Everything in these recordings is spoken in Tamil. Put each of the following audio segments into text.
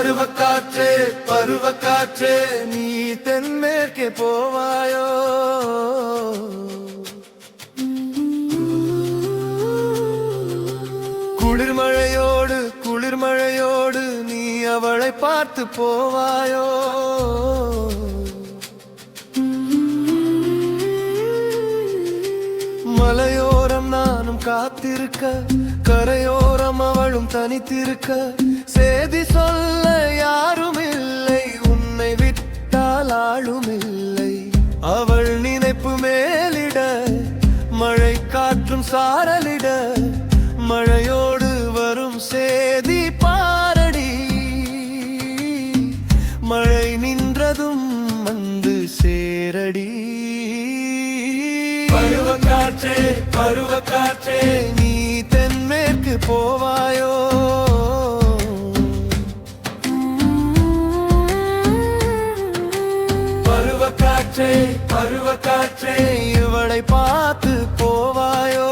பருவக்காற்றே பருவக்காற்றே நீ தென்மேற்கே போவாயோ. குளிர்மழையோடு குளிர்மழையோடு நீ அவளை பார்த்து போவாயோ. மலையோரம் நானும் காத்திருக்க, கரையோரம் அவளும் தனித்திருக்க, சேதி சொல்ல யாரும் இல்லை, உன்னை விட்டால் ஆளும் இல்லை. அவள் நினைப்பு மேலிட, மழை காற்றும் சாரலிட, மழையோடு வரும் சேதி பாரடி. மழை நின்றதும் வந்து சேரடி. பருவக்காற்றே பருவக்காற்றே நீ தென்மேற்கு போவாயோ. பருவக்காற்றே பருவக்காற்றே இவளை பார்த்து போவாயோ.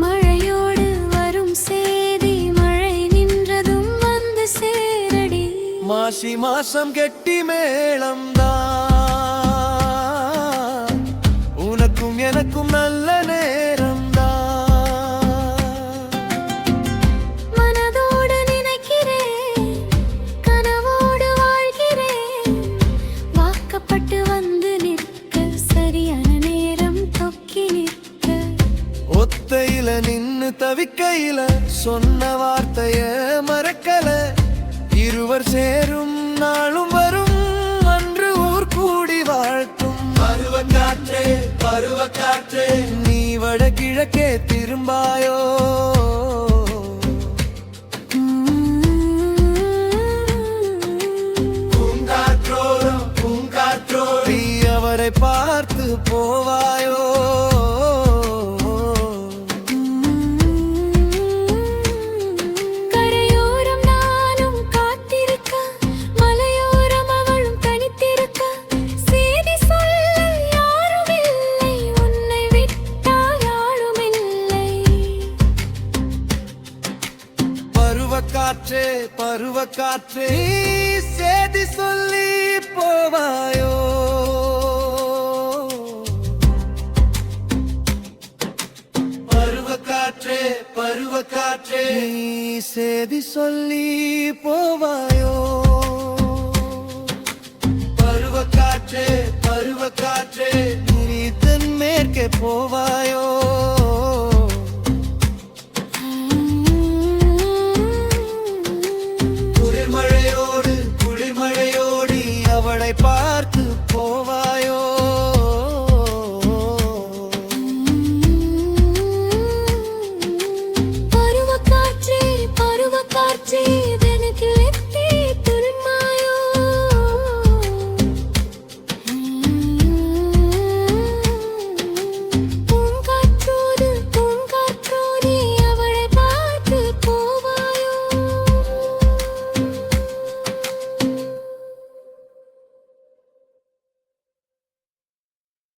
மழையோடு வரும் சேதி மழை நின்றதும் வந்து சேரடி. மாசி மாசம் கெட்டி மேளம்தான், உனக்கும் எனக்கும் நல்ல நேரம்தான். மனதோடு நினைக்கிறேன், கனவோடு வாழ்கிறேன், வாக்கப்பட்டு வந்து நிற்க சரியான நேரம் தொக்கி நிற்க. ஒத்தையில நின்னு தவிக்கையில சொன்ன வார்த்தைய மறக்கல. இருவர் சேரும் நாளும் வரும், அன்று ஊர் கூடி வாழ்த்தும். பருவக்காற்றே பருவக்காற்றே நீ வடகிழக்கே திரும்பாயோ. பூங்காற்றோரம் பூங்காற்றோரம் நீ அவரை பார்த்து போவாயோ. பருவக்காற்றே பருவக்காற்றே நீ சேதி சொல்லி போவாயோ. பருவக்காற்றே பருவக்காற்றே நீ சேதி சொல்லி போவாயோ. பருவக்காற்றே பருவக்காற்றே நீ தென்மேற்கே போவாயோ.